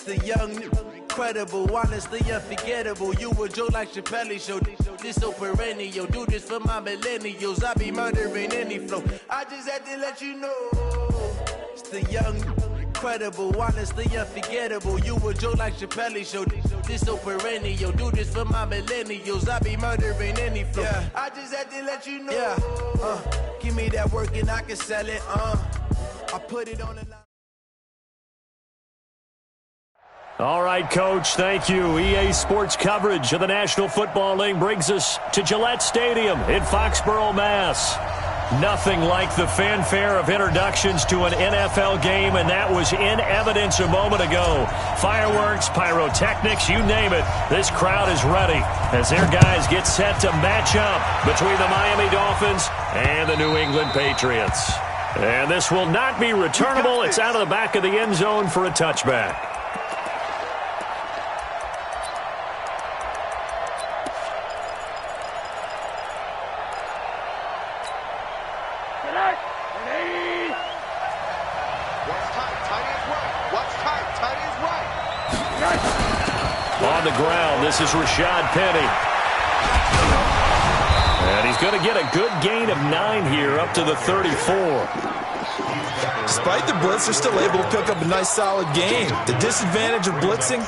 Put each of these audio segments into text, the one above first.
The young, incredible, honestly unforgettable. You a Joe like Chappelle show. This so perennial. Do this for my millennials. I be murdering any flow. I just had to let you know. It's the young, incredible, honestly unforgettable. You a Joe like Chappelle show. This so perennial. Do this for my millennials. I be murdering any flow. Yeah. I just had to let you know. Yeah. Give me that work and I can sell it. I put it on the line. All right, Coach, thank you. EA Sports coverage of the National Football League brings us to Gillette Stadium in Foxborough, Mass. Nothing like the fanfare of introductions to an NFL game, and that was in evidence a moment ago. Fireworks, pyrotechnics, you name it. This crowd is ready as their guys get set to match up between the Miami Dolphins and the New England Patriots. And this will not be returnable. It's out of the back of the end zone for a touchback. On the ground, this is Rashad Penny. And he's going to get a good gain of 9 here up to the 34. Despite the blitz, they're still able to pick up a nice solid gain. The disadvantage of blitzing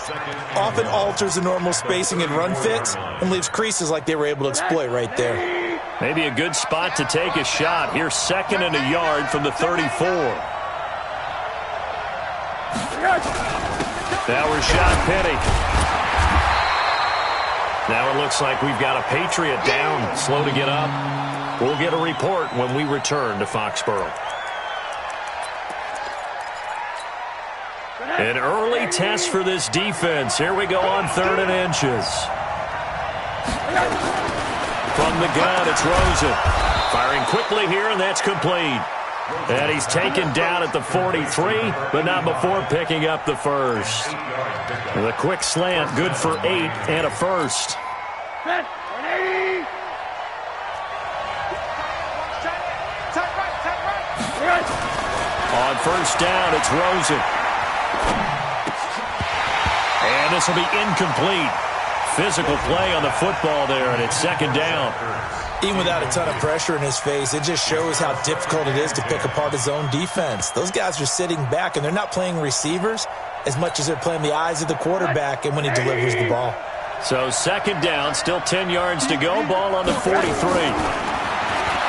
often alters the normal spacing and run fits and leaves creases like they were able to exploit right there. Maybe a good spot to take a shot. Here's 2nd and a yard from the 34. Now Rashad Penny. Now it looks like we've got a Patriot down, slow to get up. We'll get a report when we return to Foxborough. An early test for this defense. Here we go on 3rd and inches. From the gun, it's Rosen. Firing quickly here, and that's complete. And he's taken down at the 43, but not before picking up the first. The quick slant, good for 8 and a first. On first down, it's Rosen. And this will be incomplete. Physical play on the football there, and it's 2nd down. Even without a ton of pressure in his face, it just shows how difficult it is to pick apart his own defense. Those guys are sitting back, and they're not playing receivers as much as they're playing the eyes of the quarterback and when he delivers the ball. So 2nd down, still 10 yards to go. Ball on the 43.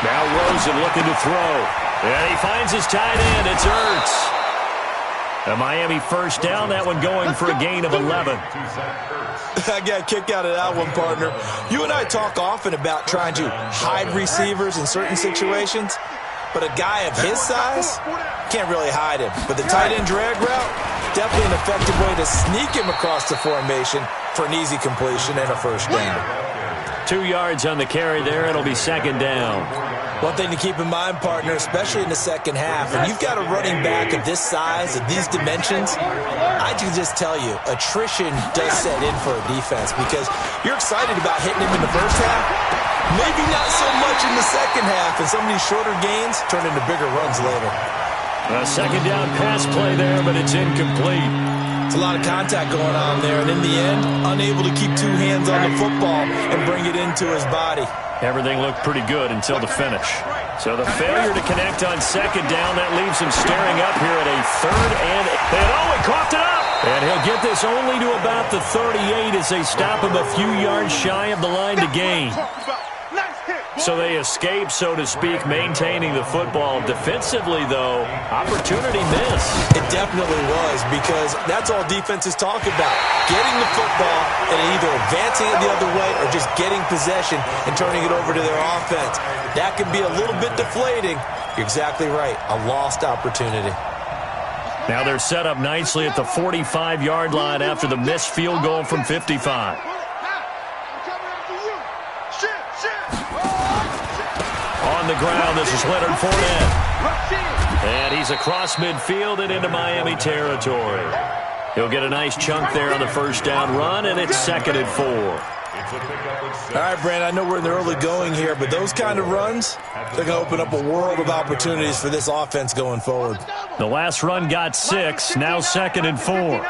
Now Rosen looking to throw. And he finds his tight end. It's Ertz. A Miami first down, that one going for a gain of 11. I got a kick out of that one, partner. You and I talk often about trying to hide receivers in certain situations, but a guy of his size can't really hide him. But the tight end drag route, definitely an effective way to sneak him across the formation for an easy completion and a first down. 2 yards on the carry there. It'll be 2nd down. One thing to keep in mind, partner, especially in the second half, when you've got a running back of this size, of these dimensions, I can just tell you, attrition does set in for a defense because you're excited about hitting him in the first half, maybe not so much in the second half, and some of these shorter gains turn into bigger runs later. A 2nd down pass play there, but it's incomplete. It's a lot of contact going on there, and in the end, unable to keep 2 hands on the football and bring it into his body. Everything looked pretty good until the finish. So the failure to connect on 2nd down, that leaves him staring up here at a 3rd and he coughed it up! And he'll get this only to about the 38 as they stop him a few yards shy of the line to gain. So they escape, so to speak, maintaining the football. Defensively, though, opportunity missed. It definitely was, because that's all defenses talk about. Getting the football and either advancing it the other way or just getting possession and turning it over to their offense. That can be a little bit deflating. You're exactly right. A lost opportunity. Now they're set up nicely at the 45-yard line after the missed field goal from 55. On the ground, this is Leonard Fournette. And he's across midfield and into Miami territory. He'll get a nice chunk there on the first down run, and it's 2nd and 4. All right, Brand, I know we're in the early going here, but those kind of runs, they're going to open up a world of opportunities for this offense going forward. The last run got 6, now 2nd and 4.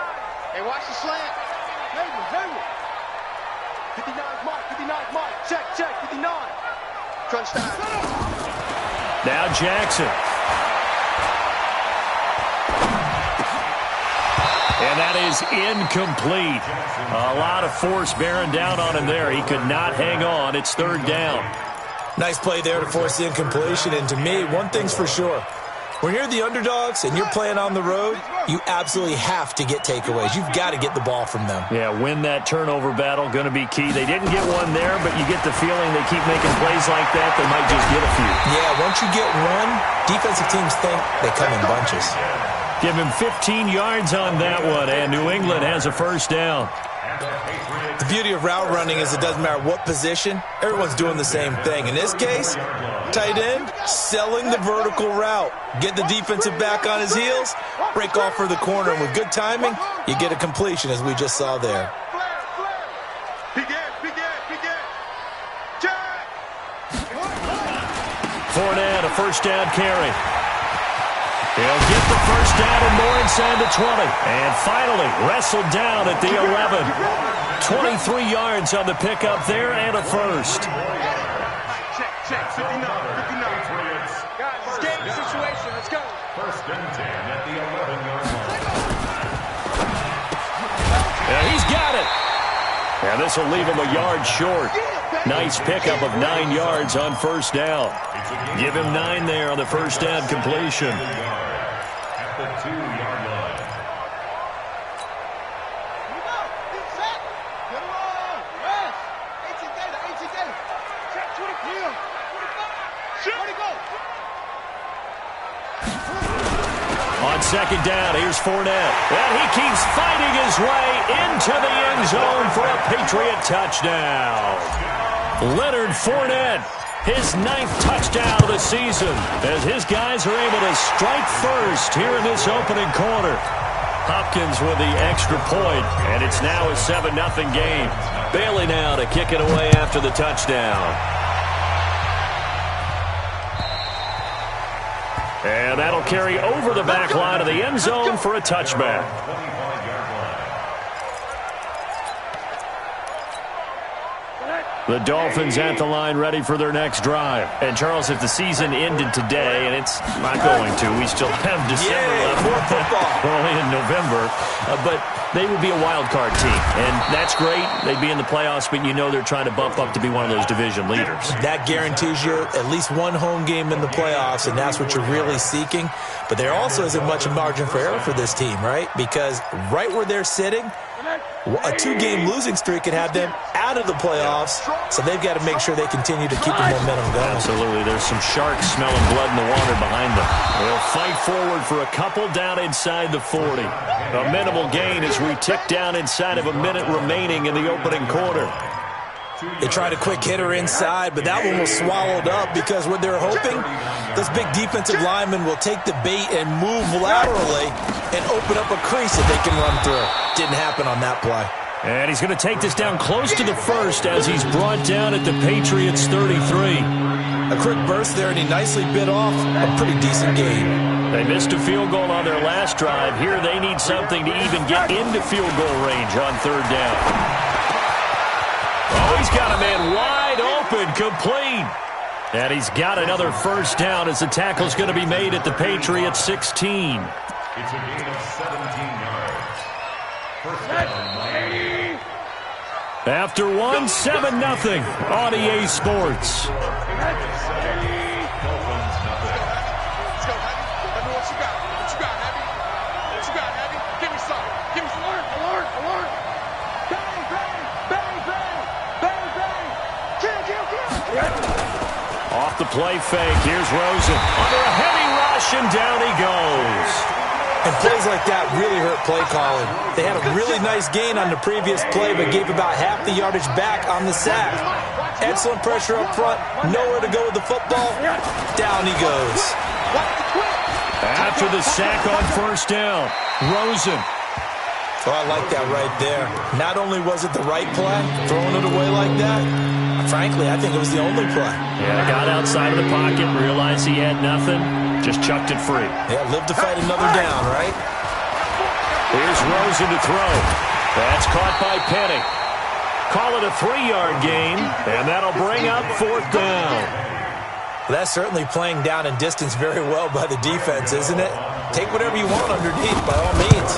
Now Jackson. And that is incomplete. A lot of force bearing down on him there. He could not hang on. It's third down. Nice play there to force the incompletion. And to me, one thing's for sure. When you're the underdogs and you're playing on the road, you absolutely have to get takeaways. You've got to get the ball from them. Yeah, win that turnover battle, going to be key. They didn't get one there, but you get the feeling they keep making plays like that, they might just get a few. Yeah, once you get one, defensive teams think they come in bunches. Give him 15 yards on that one, and New England has a first down. The beauty of route running is it doesn't matter what position, everyone's doing the same thing. In this case, tight end, selling the vertical route. Get the defensive back on his heels, break off for the corner, and with good timing, you get a completion as we just saw there. Fournette, a first down carry. He'll get the first down and more inside the 20. And finally, wrestled down at the 11. 23 yards on the pickup there and a first. Check, 59. Guys, it's game situation. Let's go. First and 10 at the 11-yard line. Yeah, he's got it. And this will leave him a yard short. Nice pickup of 9 yards on first down. Give him 9 there on the first down completion. At the 2-yard line. On second down, here's Fournette. And he keeps fighting his way into the end zone for a Patriot touchdown. Leonard Fournette, his 9th touchdown of the season, as his guys are able to strike first here in this opening quarter. Hopkins with the extra point, and it's now a 7-0 game. Bailey now to kick it away after the touchdown. And that'll carry over the back line of the end zone for a touchback. The Dolphins at the line ready for their next drive. And, Charles, if the season ended today, and it's not going to, we still have December left. More football. We're only in November. But they would be a wild card team. And that's great. They'd be in the playoffs, but you know they're trying to bump up to be one of those division leaders. That guarantees you at least one home game in the playoffs, and that's what you're really seeking. But there also isn't much of margin for error for this team, right? Because right where they're sitting, a 2-game losing streak could have them out of the playoffs, so they've got to make sure they continue to keep the momentum going. Absolutely. There's some sharks smelling blood in the water behind them. They'll fight forward for a couple down inside the 40. A minimal gain as we tick down inside of a minute remaining in the opening quarter. They tried a quick hitter inside, but that one was swallowed up because what they're hoping, those big defensive linemen will take the bait and move laterally and open up a crease that they can run through. Didn't happen on that play. And he's going to take this down close to the first as he's brought down at the Patriots 33. A quick burst there, and he nicely bit off a pretty decent game. They missed a field goal on their last drive. Here they need something to even get into field goal range on third down. Oh, he's got a man wide open, complete. And he's got another first down as the tackle's going to be made at the Patriots 16. It's a gain of 17 yards. First down, Miami. After 1-7-0 on EA Sports. Off the play fake, here's Rosen. Under a heavy rush, and down he goes. And plays like that really hurt play calling. They had a really nice gain on the previous play, but gave about half the yardage back on the sack. Excellent pressure up front, nowhere to go with the football. Down he goes. After the sack on first down, Rosen. Oh, I like that right there. Not only was it the right play, throwing it away like that, frankly, I think it was the only play. Yeah, got outside of the pocket, realized he had nothing, just chucked it free. Yeah, live to fight another down, right? Here's Rosen to throw. That's caught by Penny. Call it a 3-yard gain, and that'll bring up fourth down. Well, that's certainly playing down in distance very well by the defense, isn't it? Take whatever you want underneath, by all means.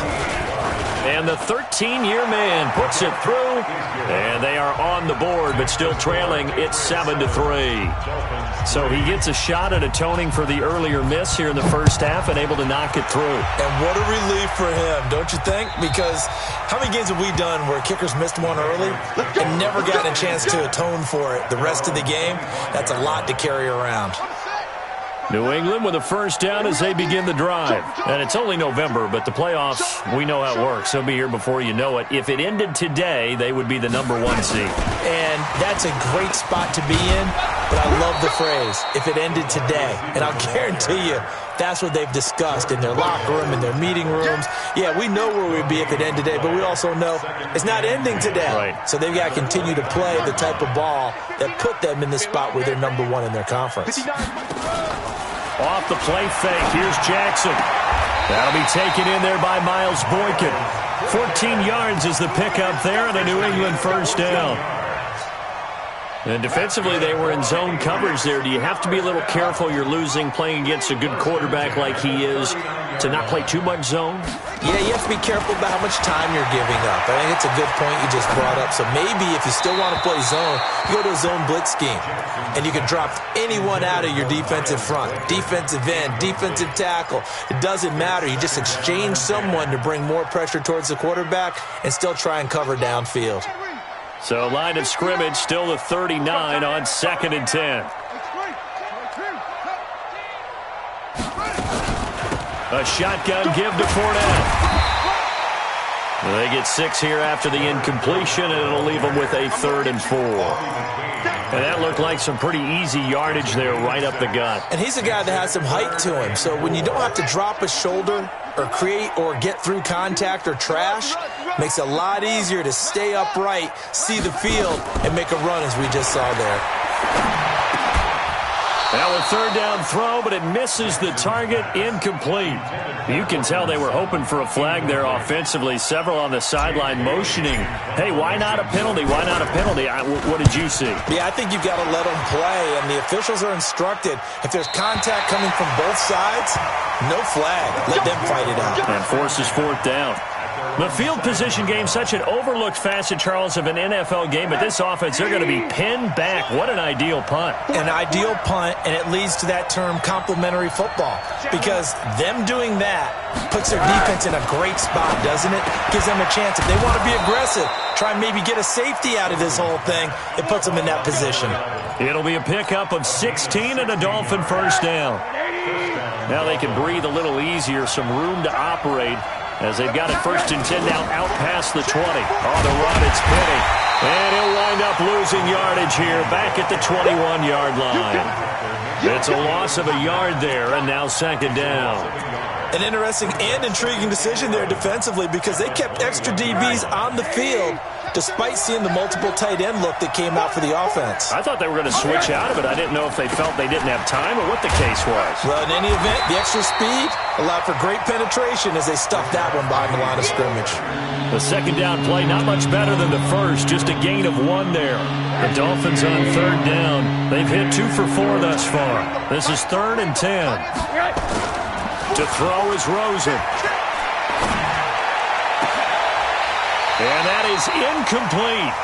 And the 13-year man puts it through, and they are on the board, but still trailing. It's 7-3. So he gets a shot at atoning for the earlier miss here in the first half and able to knock it through. And what a relief for him, don't you think? Because how many games have we done where kickers missed one early and never gotten a chance to atone for it the rest of the game? That's a lot to carry around. New England with a first down as they begin the drive. And it's only November, but the playoffs, we know how it works. They'll be here before you know it. If it ended today, they would be the number 1 seed. And that's a great spot to be in, but I love the phrase, if it ended today. And I'll guarantee you, that's what they've discussed in their locker room, in their meeting rooms. Yeah, we know where we'd be if it ended today, but we also know it's not ending today. Right. So they've got to continue to play the type of ball that put them in the spot where they're number 1 in their conference. Off the play fake, here's Jackson. That'll be taken in there by Miles Boykin. 14 yards is the pickup there and a New England first down. And defensively, they were in zone coverage there. Do you have to be a little careful you're losing playing against a good quarterback like he is to not play too much zone? Yeah, you have to be careful about how much time you're giving up. I think it's a good point you just brought up. So maybe if you still want to play zone, you go to a zone blitz scheme. And you can drop anyone out of your defensive front. Defensive end, defensive tackle. It doesn't matter. You just exchange someone to bring more pressure towards the quarterback and still try and cover downfield. So line of scrimmage still the 39 on 2nd and 10. A shotgun give to Fournette. They get 6 here after the incompletion, and it'll leave them with a 3rd and 4. And that looked like some pretty easy yardage there right up the gut. And he's a guy that has some height to him. So when you don't have to drop a shoulder or create or get through contact or trash, makes it a lot easier to stay upright, see the field, and make a run as we just saw there. Now a 3rd down throw, but it misses the target, incomplete. You can tell they were hoping for a flag there offensively. Several on the sideline motioning, hey, why not a penalty? Why not a penalty? What did you see? Yeah, I think you've got to let them play, and the officials are instructed. If there's contact coming from both sides, no flag. Let them fight it out. And forces 4th down. The field position game, such an overlooked facet, Charles, of an NFL game. But this offense, they're going to be pinned back. What an ideal punt. An ideal punt, and it leads to that term complementary football. Because them doing that puts their defense in a great spot, doesn't it? Gives them a chance. If they want to be aggressive, try and maybe get a safety out of this whole thing, it puts them in that position. It'll be a pickup of 16 and a Dolphin first down. Now they can breathe a little easier, some room to operate, as they've got it 1st and 10 now out past the 20. On the run, it's Penny. And he'll wind up losing yardage here back at the 21-yard line. It's a loss of a yard there, and now 2nd down. An interesting and intriguing decision there defensively because they kept extra DBs on the field despite seeing the multiple tight end look that came out for the offense. I thought they were going to switch out of it. I didn't know if they felt they didn't have time or what the case was. Well, in any event, the extra speed allowed for great penetration as they stuffed that one behind the line of scrimmage. The 2nd down play, not much better than the first, just a gain of 1 there. The Dolphins on 3rd down. They've hit 2 for 4 thus far. This is 3rd and 10. To throw is Rosen. And that is incomplete.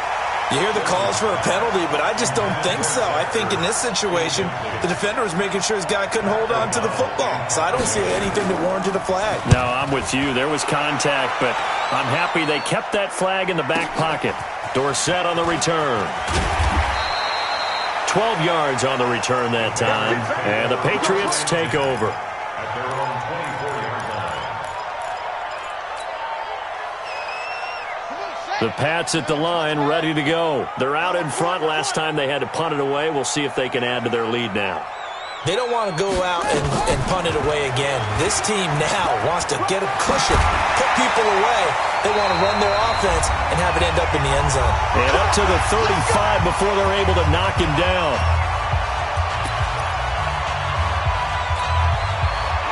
You hear the calls for a penalty, but I just don't think so. I think in this situation, the defender was making sure his guy couldn't hold on to the football. So I don't see anything that warranted a flag. No, I'm with you. There was contact, but I'm happy they kept that flag in the back pocket. Dorsett on the return. 12 yards on the return that time. And the Patriots take over. The Pats at the line, ready to go. They're out in front. Last time they had to punt it away. We'll see if they can add to their lead now. They don't want to go out and punt it away again. This team now wants to get a cushion, put people away. They want to run their offense and have it end up in the end zone. And up to the 35 before they're able to knock him down.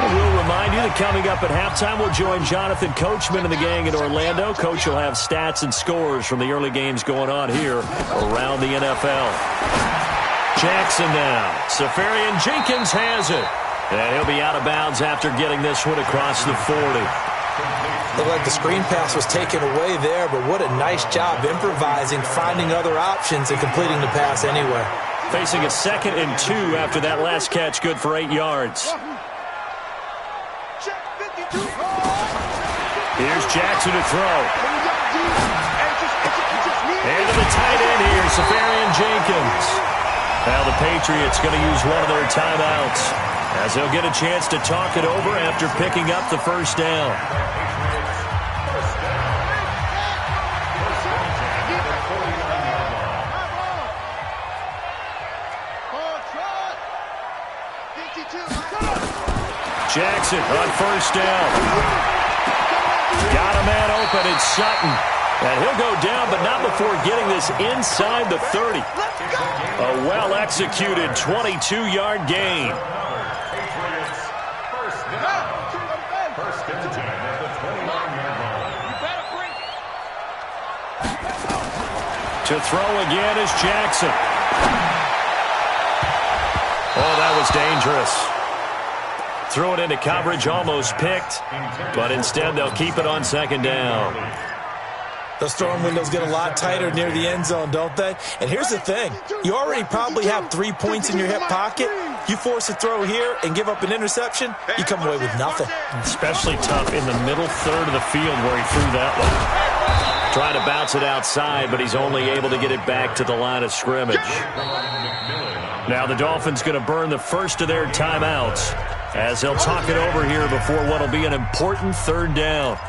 We'll remind you that coming up at halftime, we'll join Jonathan Coachman and the gang in Orlando. Coach will have stats and scores from the early games going on here around the NFL. Jackson now. Safarian Jenkins has it. And he'll be out of bounds after getting this one across the 40. Looked like the screen pass was taken away there, but what a nice job improvising, finding other options, and completing the pass anyway. Facing a 2nd and 2 after that last catch, good for 8 yards. Here's Jackson to throw. And to the tight end here, Safarian Jenkins. Now the Patriots going to use one of their timeouts, as they'll get a chance to talk it over after picking up the first down. Jackson on first down. Got a man open, it's Sutton. And he'll go down, but not before getting this inside the 30. A well-executed 22-yard gain. To throw again is Jackson. Oh, that was dangerous. Threw it into coverage, almost picked, but instead they'll keep it on 2nd down. Those throwing windows get a lot tighter near the end zone, don't they? And here's the thing. You already probably have 3 points in your hip pocket. You force a throw here and give up an interception, you come away with nothing. Especially tough in the middle third of the field where he threw that one. Trying to bounce it outside, but he's only able to get it back to the line of scrimmage. Now the Dolphins going to burn the first of their timeouts, as they'll talk it over here before what will be an important 3rd down.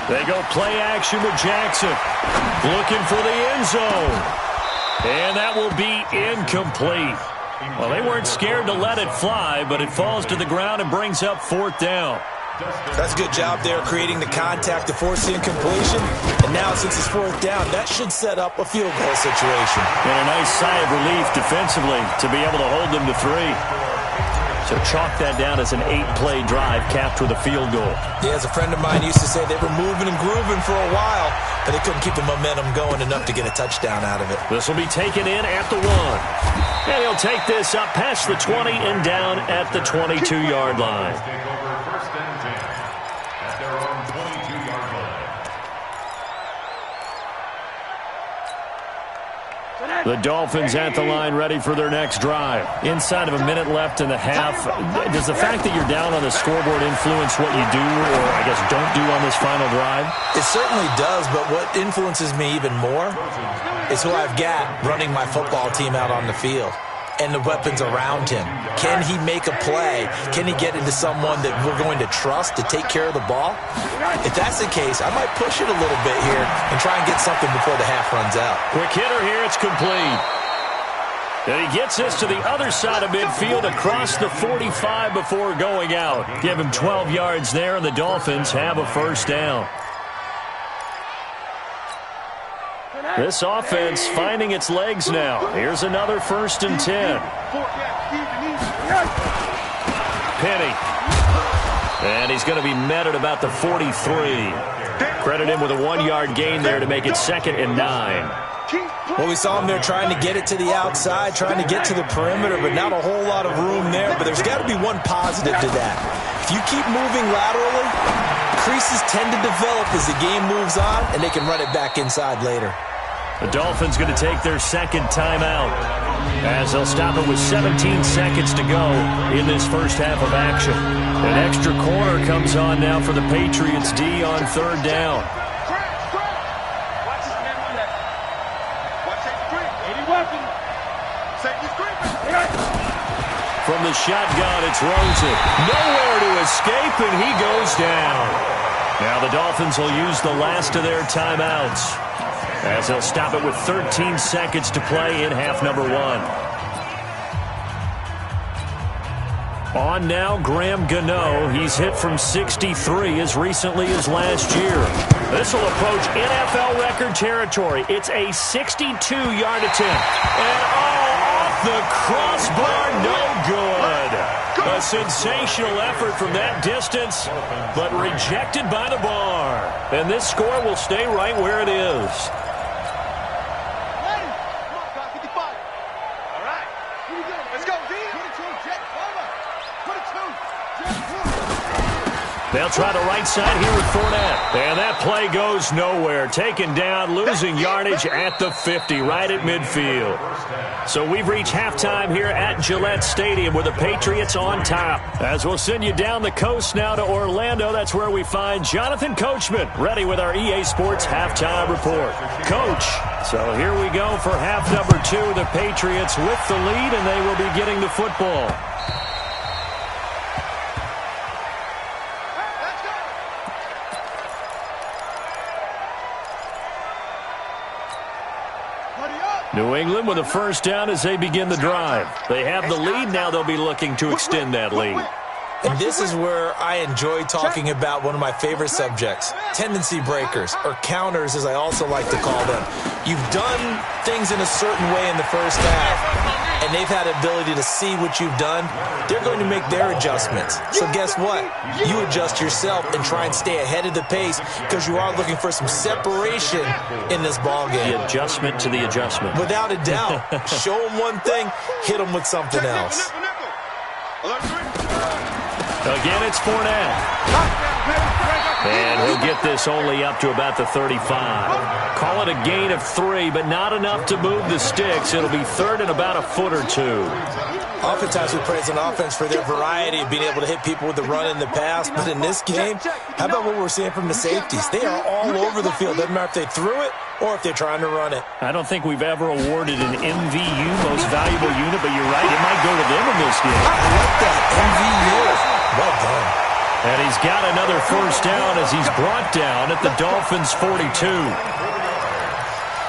They go play action with Jackson. Looking for the end zone. And that will be incomplete. Well, they weren't scared to let it fly, but it falls to the ground and brings up 4th down. That's a good job there, creating the contact to force the incompletion. And now, since it's 4th down, that should set up a field goal situation. And a nice sigh of relief defensively to be able to hold them to 3. So chalk that down as an 8-play drive capped with a field goal. Yeah, as a friend of mine used to say, they were moving and grooving for a while, but they couldn't keep the momentum going enough to get a touchdown out of it. This will be taken in at the 1. And he'll take this up past the 20 and down at the 22-yard line. The Dolphins at the line ready for their next drive. Inside of a minute left in the half, does the fact that you're down on the scoreboard influence what you do, or I guess don't do on this final drive? It certainly does, but what influences me even more is who I've got running my football team out on the field and the weapons around him. Can he make a play? Can he get into someone that we're going to trust to take care of the ball? If that's the case, I might push it a little bit here and try and get something before the half runs out. Quick hitter here, it's complete. And he gets this to the other side of midfield across the 45 before going out. Give him 12 yards there, and the Dolphins have a first down. This offense finding its legs now. Here's another 1st and 10. Penny. And he's going to be met at about the 43. Credit him with a 1-yard gain there to make it 2nd and 9. Well, we saw him there trying to get it to the outside, trying to get to the perimeter, but not a whole lot of room there. But there's got to be one positive to that. If you keep moving laterally, creases tend to develop as the game moves on, and they can run it back inside later. The Dolphins going to take their 2nd timeout, as they'll stop it with 17 seconds to go in this first half of action. An extra corner comes on now for the Patriots D on 3rd down. From the shotgun, it's Rosen. Nowhere to escape, and he goes down. Now the Dolphins will use the last of their timeouts, as they'll stop it with 13 seconds to play in half number 1. On now, Graham Gano. He's hit from 63 as recently as last year. This will approach NFL record territory. It's a 62-yard attempt. And off the crossbar, no good. A sensational effort from that distance, but rejected by the bar. And this score will stay right where it is. They'll try the right side here with Fournette. And that play goes nowhere. Taken down, losing yardage at the 50, right at midfield. So we've reached halftime here at Gillette Stadium with the Patriots on top. As we'll send you down the coast now to Orlando, that's where we find Jonathan Coachman, ready with our EA Sports halftime report. Coach, so here we go for half number 2. The Patriots with the lead, and they will be getting the football. New England with a first down as they begin the drive. They have the lead. Now they'll be looking to extend that lead. And this is where I enjoy talking about one of my favorite subjects, tendency breakers, or counters as I also like to call them. You've done things in a certain way in the first half, and they've had the ability to see what you've done. They're going to make their adjustments. So guess what? You adjust yourself and try and stay ahead of the pace because you are looking for some separation in this ballgame. The adjustment to the adjustment. Without a doubt. Show them one thing, hit them with something else. Again, it's Fournette. And he'll get this only up to about the 35. Call it a gain of 3, but not enough to move the sticks. It'll be third and about a foot or 2. Oftentimes we praise an offense for their variety of being able to hit people with the run and the pass, but in this game, how about what we're seeing from the safeties? They are all over the field. Doesn't matter if they threw it or if they're trying to run it. I don't think we've ever awarded an MVU, most valuable unit, but you're right, it might go to them in this game. I like that, MVU. Well done. And he's got another first down as he's brought down at the Dolphins' 42.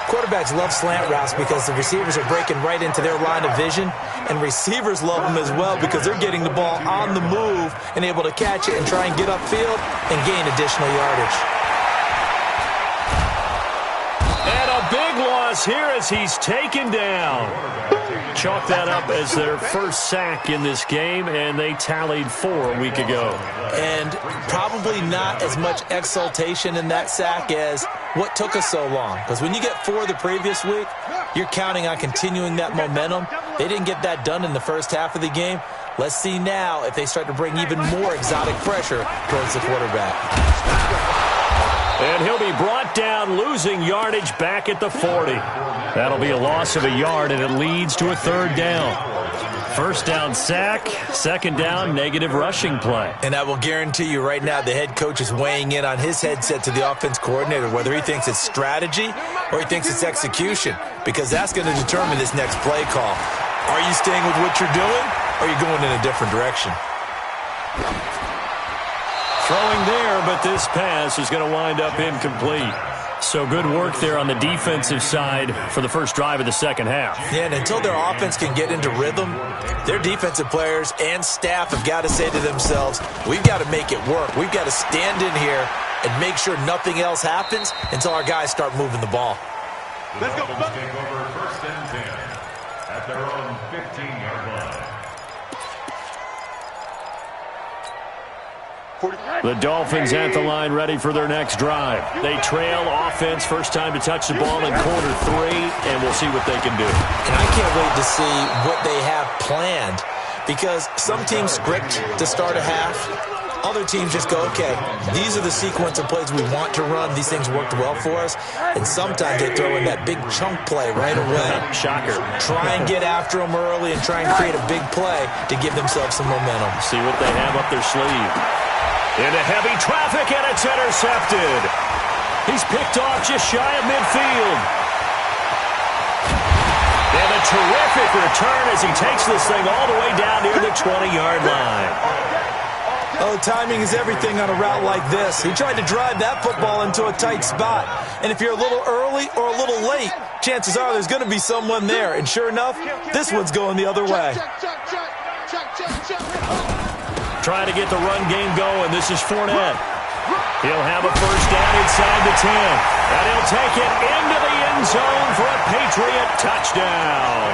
Quarterbacks love slant routes because the receivers are breaking right into their line of vision, and receivers love them as well because they're getting the ball on the move and able to catch it and try and get upfield and gain additional yardage. And a big loss here as he's taken down. Chalk that up as their first sack in this game, and they tallied 4 a week ago. And probably not as much exultation in that sack as what took us so long. Because when you get 4 the previous week, you're counting on continuing that momentum. They didn't get that done in the first half of the game. Let's see now if they start to bring even more exotic pressure towards the quarterback. And he'll be brought down, losing yardage back at the 40. That'll be a loss of a yard, and it leads to a third down. First down sack, second down negative rushing play. And I will guarantee you right now the head coach is weighing in on his headset to the offense coordinator, whether he thinks it's strategy or he thinks it's execution, because that's going to determine this next play call. Are you staying with what you're doing, or are you going in a different direction? Throwing there, but this pass is going to wind up incomplete. So good work there on the defensive side for the first drive of the second half. Yeah, and until their offense can get into rhythm, their defensive players and staff have got to say to themselves, we've got to make it work. We've got to stand in here and make sure nothing else happens until our guys start moving the ball. Let's go. Take over first and 10 at their own 15-yard line. The Dolphins at the line ready for their next drive. They trail offense, first time to touch the ball in quarter 3, and we'll see what they can do. And I can't wait to see what they have planned, because some teams script to start a half. Other teams just go, okay, these are the sequence of plays we want to run. These things worked well for us. And sometimes they throw in that big chunk play right away. Shocker. Try and get after them early and try and create a big play to give themselves some momentum. See what they have up their sleeve. Into heavy traffic, and it's intercepted. He's picked off just shy of midfield. And a terrific return as he takes this thing all the way down near the 20-yard line. Oh, timing is everything on a route like this. He tried to drive that football into a tight spot. And if you're a little early or a little late, chances are there's going to be someone there. And sure enough, this one's going the other way. Trying to get the run game going. This is Fournette. He'll have a first down inside the 10. And he'll take it into the end zone for a Patriot touchdown.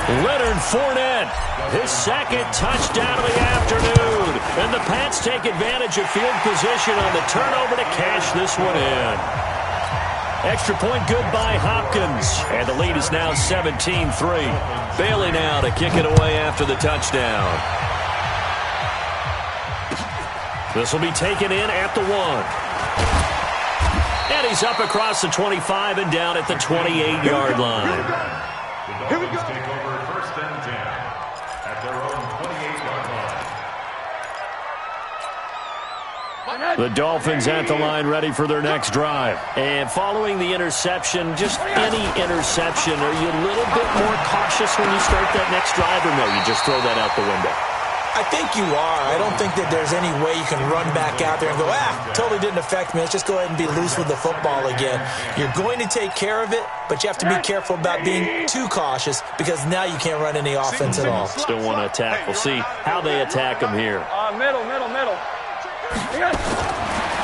Leonard Fournette, his second touchdown of the afternoon. And the Pats take advantage of field position on the turnover to cash this one in. Extra point good by Hopkins. And the lead is now 17-3. Bailey now to kick it away after the touchdown. This will be taken in at the 1. And he's up across the 25 and down at the 28-yard line. Here we go. Take over first and 10 at their own 28-yard line. The Dolphins at the line ready for their next drive. And following the interception, just any interception, are you a little bit more cautious when you start that next drive, or no, you just throw that out the window? I think you are. I don't think that there's any way you can run back out there and go, totally didn't affect me. Let's just go ahead and be loose with the football again. You're going to take care of it, but you have to be careful about being too cautious because now you can't run any offense at all. Still want to attack. We'll see how they attack him here. Middle.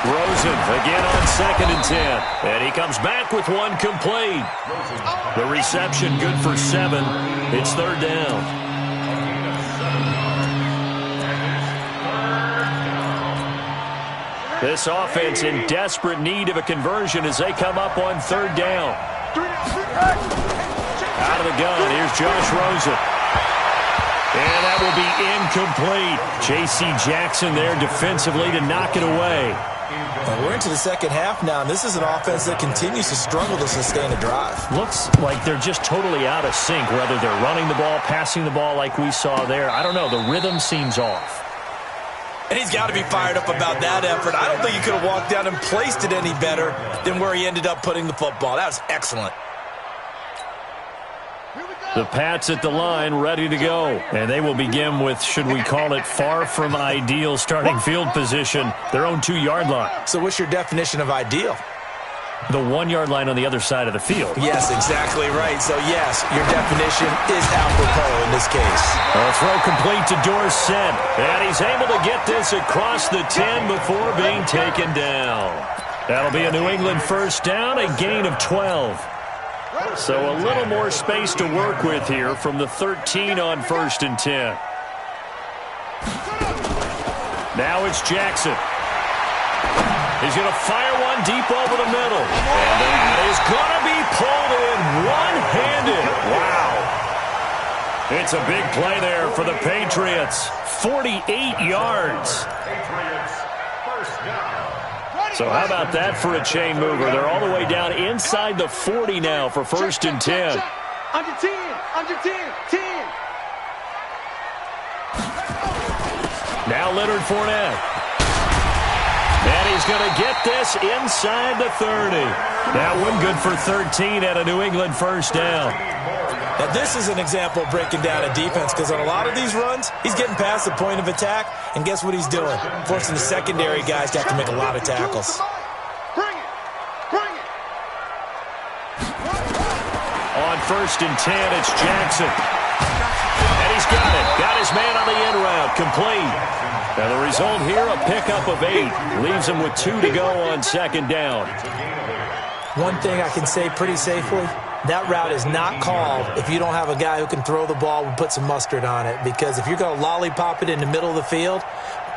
Rosen again on 2nd and 10. And he comes back with one complete. The reception good for 7. It's 3rd down. This offense in desperate need of a conversion as they come up on 3rd down. Out of the gun, here's Josh Rosen. And that will be incomplete. J.C. Jackson there defensively to knock it away. Well, we're into the second half now, and this is an offense that continues to struggle to sustain a drive. Looks like they're just totally out of sync, whether they're running the ball, passing the ball like we saw there. I don't know, the rhythm seems off. And he's got to be fired up about that effort. I don't think he could have walked down and placed it any better than where he ended up putting the football. That was excellent. The Pats at the line ready to go. And they will begin with, should we call it, far from ideal starting field position, their own 2-yard line. So what's your definition of ideal? The 1-yard line on the other side of the field. Yes, exactly right. So, yes, your definition is apropos in this case. A throw complete to Dorsett. And he's able to get this across the 10 before being taken down. That'll be a New England first down, a gain of 12. So a little more space to work with here from the 13 on 1st and 10. Now it's Jackson. He's going to fire one deep over the middle. And that is going to be pulled in one-handed. Wow. It's a big play there for the Patriots. 48 yards. So how about that for a chain mover? They're all the way down inside the 40 now for 1st and 10. Under 10. 10. Now Leonard Fournette. And he's going to get this inside the 30. That one good for 13 at a New England first down. Now, this is an example of breaking down a defense because on a lot of these runs, he's getting past the point of attack, and guess what he's doing? Forcing the secondary guys to have to make a lot of tackles. Bring it. On 1st and 10, it's Jackson. And he's got it. Got his man on the in route. Complete. And the result here, a pickup of 8. Leaves him with 2 to go on 2nd down. One thing I can say pretty safely, that route is not called if you don't have a guy who can throw the ball and put some mustard on it. Because if you're going to lollipop it in the middle of the field,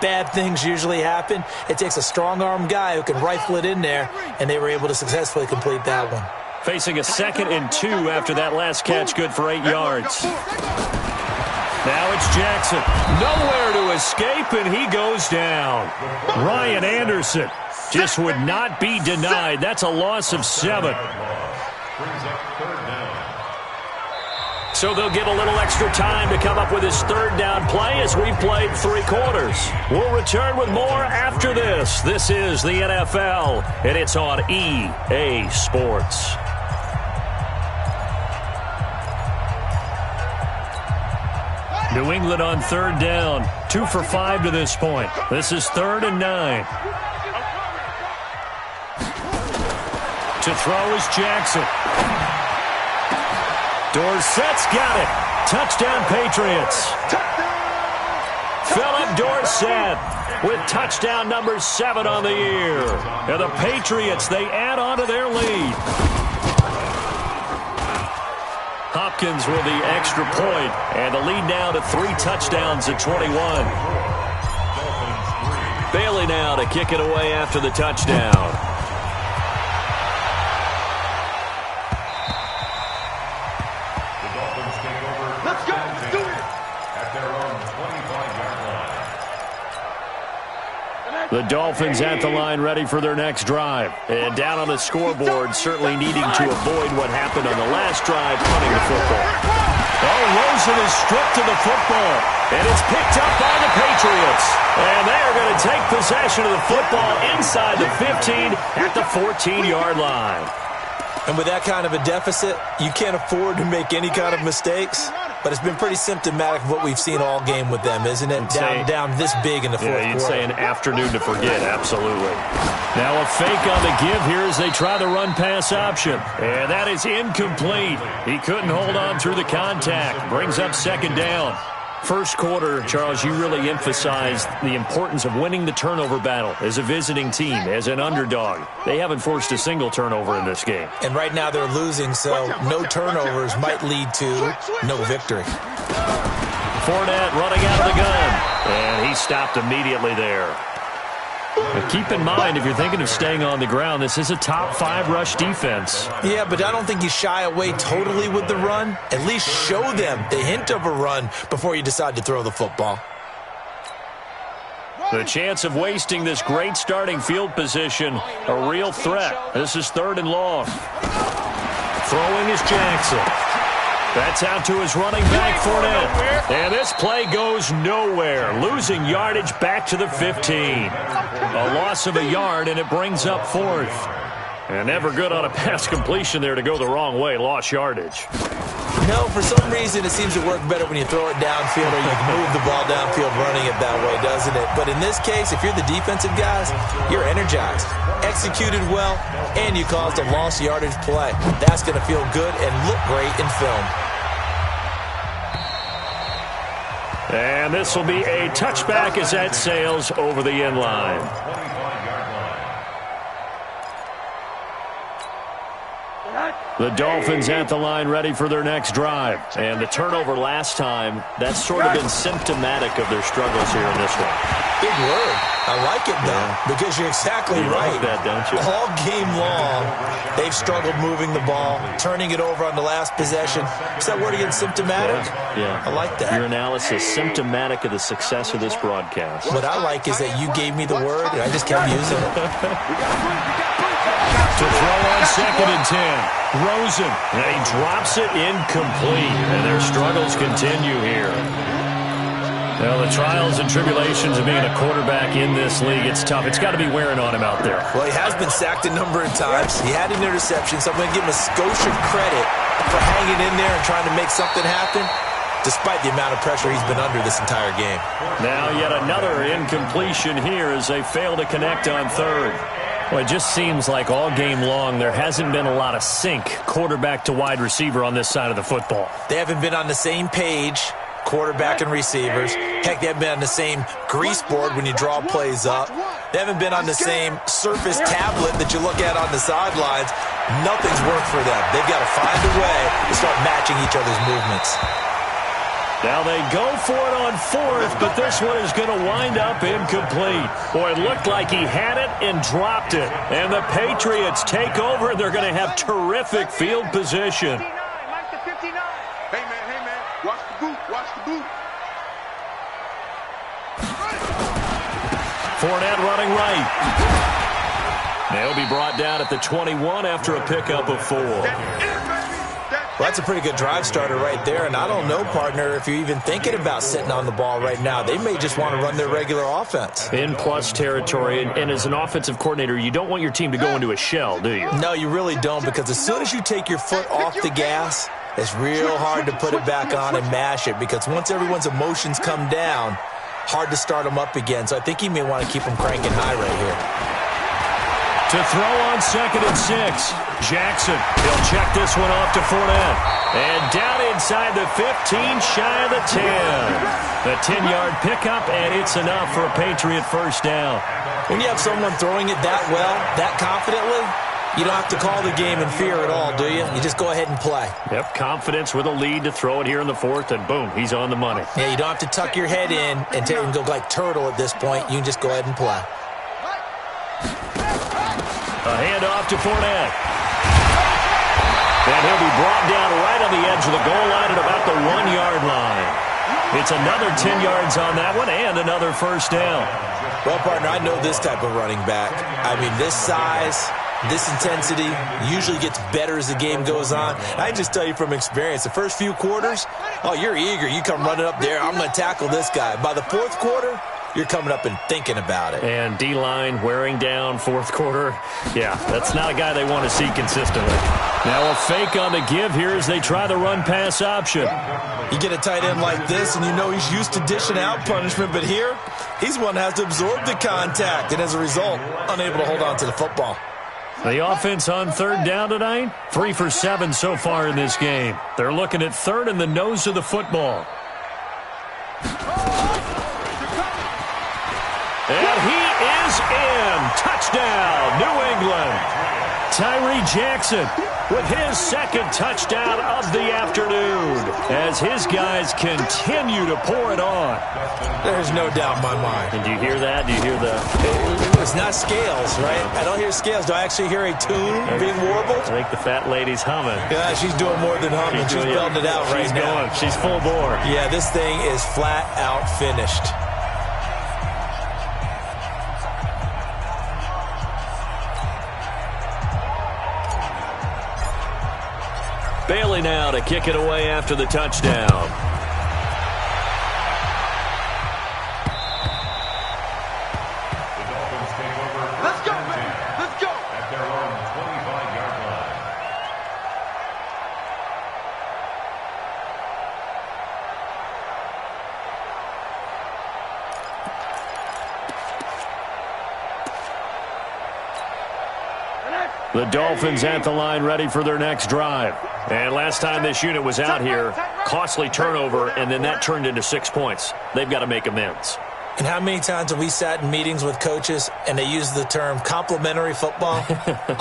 bad things usually happen. It takes a strong-arm guy who can rifle it in there, and they were able to successfully complete that one. Facing a 2nd and 2 after that last catch, good for 8 yards. Now it's Jackson. Nowhere to escape, and he goes down. Ryan Anderson just would not be denied. That's a loss of 7. So they'll get a little extra time to come up with his 3rd down play as we've played 3 quarters. We'll return with more after this. This is the NFL, and it's on EA Sports. New England on 3rd down. 2 for 5 to this point. This is 3rd and 9. To throw is Jackson. Dorsett's got it. Touchdown, Patriots. Philip Dorsett with touchdown number 7 on the year. And the Patriots, they add on to their lead. Hopkins with the extra point, and the lead now to 3 touchdowns at 21. Bailey now to kick it away after the touchdown. Let's go. Do it. At their own 25-yard line. The Dolphins at the line, ready for their next drive. And down on the scoreboard, certainly needing to avoid what happened on the last drive, punting the football. Oh, Rosen is stripped of the football, and it's picked up by the Patriots. And they are going to take possession of the football inside the 15 at the 14-yard line. And with that kind of a deficit, you can't afford to make any kind of mistakes. But it's been pretty symptomatic of what we've seen all game with them, isn't it? Down this big in the fourth quarter. You'd say an afternoon to forget, absolutely. Now a fake on the give here as they try the run-pass option. And that is incomplete. He couldn't hold on through the contact. Brings up second down. First quarter, Charles, you really emphasized the importance of winning the turnover battle as a visiting team, as an underdog. They haven't forced a single turnover in this game. And right now they're losing, so no turnovers might lead to no victory. Fournette running out of the gun, and he stopped immediately there. But keep in mind, if you're thinking of staying on the ground, this is a top 5 rush defense. Yeah, but I don't think you shy away totally with the run. At least show them the hint of a run before you decide to throw the football. The chance of wasting this great starting field position, a real threat. This is 3rd and long. Throwing is Jackson. That's out to his running back, Fournette. And this play goes nowhere. Losing yardage back to the 15. A loss of a yard, and it brings up 4th. And never good on a pass completion there to go the wrong way. Lost yardage. No, for some reason it seems to work better when you throw it downfield or you can move the ball downfield running it that way, doesn't it? But in this case, if you're the defensive guys, you're energized, executed well, and you caused a lost yardage play. That's going to feel good and look great in film. And this will be a touchback as that sails over the end line. The Dolphins at the line ready for their next drive. And the turnover last time, that's sort of been symptomatic of their struggles here in this one. Big word. I like it, though, because you're exactly right. Like that, don't you? All game long, they've struggled moving the ball, turning it over on the last possession. Is that word again, symptomatic? Yeah. I like that. Your analysis, symptomatic of the success of this broadcast. What I like is that you gave me the word, and I just kept using it. To throw on 2nd and 10. Rosen. And he drops it incomplete. And their struggles continue here. Well, the trials and tribulations of being a quarterback in this league, it's tough. It's got to be wearing on him out there. Well, he has been sacked a number of times. He had an interception, so I'm going to give him a skosh of credit for hanging in there and trying to make something happen, despite the amount of pressure he's been under this entire game. Now yet another incompletion here as they fail to connect on 3rd. Well, it just seems like all game long there hasn't been a lot of sync quarterback to wide receiver on this side of the football. They haven't been on the same page, quarterback and receivers. Heck, they haven't been on the same grease board when you draw plays up. They haven't been on the same Surface tablet that you look at on the sidelines. Nothing's worked for them. They've got to find a way to start matching each other's movements. Now they go for it on 4th, but this one is going to wind up incomplete. Boy, it looked like he had it and dropped it. And the Patriots take over, and they're going to have terrific field position. Hey, man, watch the boot, watch the boot. Fournette running right. They'll be brought down at the 21 after a pickup of 4. Well, that's a pretty good drive starter right there, and I don't know, partner, if you're even thinking about sitting on the ball right now. They may just want to run their regular offense. In plus territory, and as an offensive coordinator, you don't want your team to go into a shell, do you? No, you really don't, because as soon as you take your foot off the gas, it's real hard to put it back on and mash it, because once everyone's emotions come down, hard to start them up again. So I think he may want to keep them cranking high right here. To throw on 2nd and 6. Jackson, he'll check this one off to Fournette. And down inside the 15, shy of the 10. The 10-yard pickup, and it's enough for a Patriot first down. When you have someone throwing it that well, that confidently, You don't have to call the game in fear at all, do you? You just go ahead and play. Yep, confidence with a lead to throw it here in the fourth, and boom, he's on the money. Yeah, you don't have to tuck your head in and go like turtle at this point. You can just go ahead and play. A handoff to Fournette. And he'll be brought down right on the edge of the goal line at about the 1-yard line. It's another 10 yards on that one and another first down. Well, partner, I know this type of running back. I mean, this size, this intensity usually gets better as the game goes on. I can just tell you from experience, the first few quarters, oh, you're eager. You come running up there, I'm going to tackle this guy. By the fourth quarter, you're coming up and thinking about it. And D-line wearing down fourth quarter. Yeah, that's not a guy they want to see consistently. Now a fake on the give here as they try the run-pass option. You get a tight end like this, and you know he's used to dishing out punishment, but here, he's one that has to absorb the contact, and as a result, unable to hold on to the football. The offense on third down tonight, 3 for 7 so far in this game. They're looking at third in the nose of the football. And he is in. Touchdown, New England. Tyree Jackson with his second touchdown of the afternoon as his guys continue to pour it on. There's no doubt in my mind. And do you hear that? Do you hear the... It's not scales, right? I don't hear scales. Do I actually hear a tune being warbled? I think the fat lady's humming. Yeah, she's doing more than humming. She's belting it out right now. She's full bore. Yeah, this thing is flat out finished. Bailey now to kick it away after the touchdown. Let's go, man. Let's go. At their own 25-yard line. The Dolphins at the line ready for their next drive. And last time this unit was out here, costly turnover, and then that turned into 6 points. They've got to make amends. And how many times have we sat in meetings with coaches and they use the term complementary football?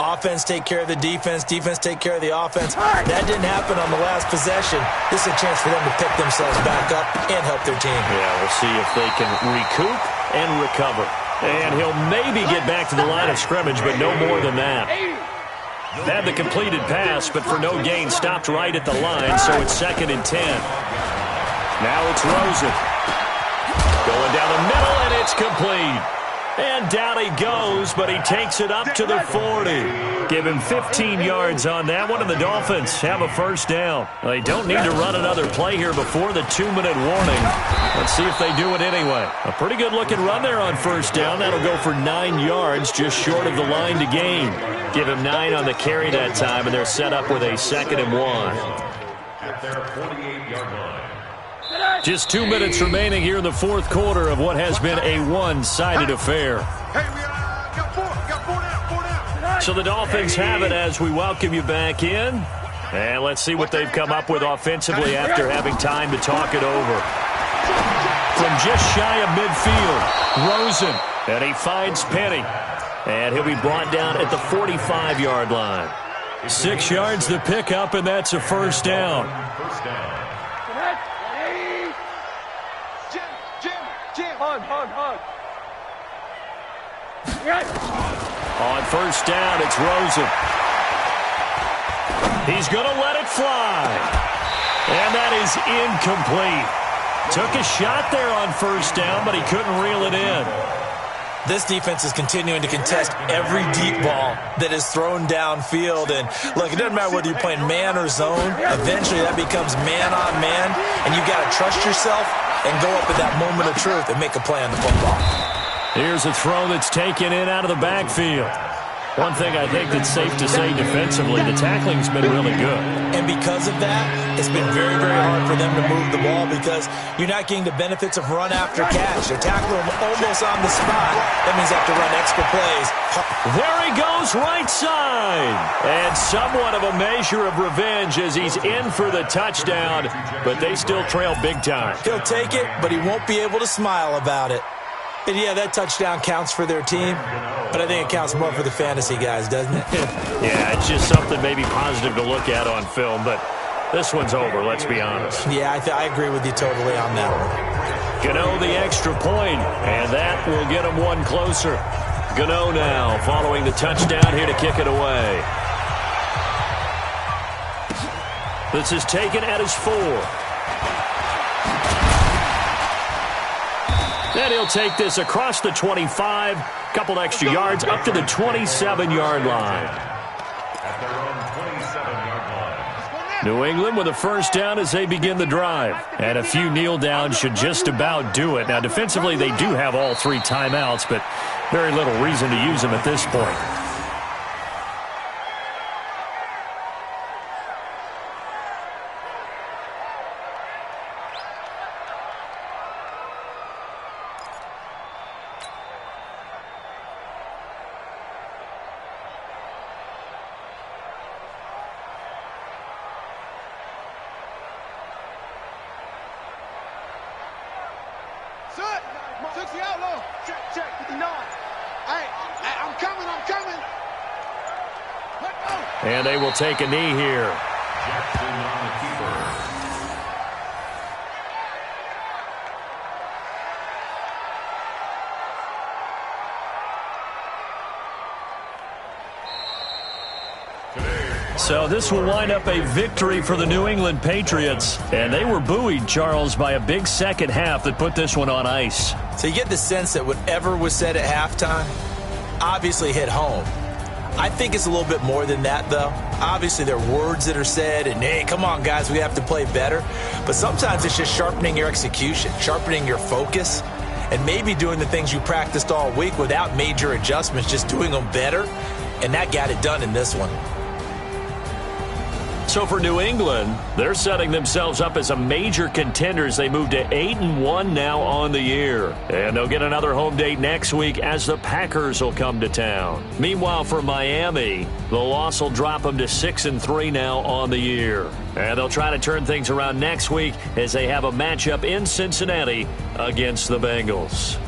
Offense take care of the defense, defense take care of the offense. That didn't happen on the last possession. This is a chance for them to pick themselves back up and help their team. Yeah, we'll see if they can recoup and recover. And he'll maybe get back to the line of scrimmage, but no more than that. Had the completed pass, but for no gain, stopped right at the line, so it's 2nd and 10. Now it's Rosen. Going down the middle, and it's complete. And down he goes, but he takes it up to the 40. Give him 15 yards on that one, and the Dolphins have a first down. They don't need to run another play here before the 2-minute warning. Let's see if they do it anyway. A pretty good-looking run there on first down. That'll go for 9 yards, just short of the line to gain. Give him 9 on the carry that time, and they're set up with a 2nd and 1. At their 48-yard line. Just 2 minutes remaining here in the fourth quarter of what has been a one-sided affair. Hey, we got 4 down. So the Dolphins have it as we welcome you back in. And let's see what they've come up with offensively after having time to talk it over. From just shy of midfield, Rosen, and he finds Penny. And he'll be brought down at the 45-yard line. 6 yards the pickup, and that's a first down. Hug. On first down, it's Rosen. He's going to let it fly. And that is incomplete. Took a shot there on first down, but he couldn't reel it in. This defense is continuing to contest every deep ball that is thrown downfield. And, look, it doesn't matter whether you're playing man or zone. Eventually that becomes man-on-man, and you've got to trust yourself and go up at that moment of truth and make a play on the football. Here's a throw that's taken in out of the backfield. One thing I think that's safe to say defensively, the tackling's been really good. And because of that, it's been very, very hard for them to move the ball because you're not getting the benefits of run after catch. They're tackling them almost on the spot. That means they have to run extra plays. There he goes, right side. And somewhat of a measure of revenge as he's in for the touchdown, but they still trail big time. He'll take it, but he won't be able to smile about it. And yeah, that touchdown counts for their team, but I think it counts more for the fantasy guys, doesn't it? Yeah, it's just something maybe positive to look at on film, but this one's over, let's be honest. Yeah, I agree with you totally on that one. Gano the extra point, and that will get him one closer. Gano now following the touchdown here to kick it away. This is taken at his 4. And he'll take this across the 25, couple extra yards up to the 27-yard line. At their own 27-yard line. New England with a first down as they begin the drive. And a few kneel downs should just about do it. Now, defensively, they do have all 3 timeouts, but very little reason to use them at this point. And they will take a knee here. Jackson on the keeper. So this will wind up a victory for the New England Patriots. And they were buoyed, Charles, by a big second half that put this one on ice. So you get the sense that whatever was said at halftime obviously hit home. I think it's a little bit more than that, though. Obviously, there are words that are said, and, hey, come on, guys, we have to play better. But sometimes it's just sharpening your execution, sharpening your focus, and maybe doing the things you practiced all week without major adjustments, just doing them better. And that got it done in this one. So for New England, they're setting themselves up as a major contender as they move to 8-1 now on the year. And they'll get another home date next week as the Packers will come to town. Meanwhile, for Miami, the loss will drop them to 6-3 now on the year. And they'll try to turn things around next week as they have a matchup in Cincinnati against the Bengals.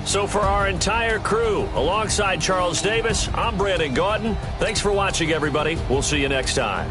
So for our entire crew, alongside Charles Davis, I'm Brandon Gaudin. Thanks for watching, everybody. We'll see you next time.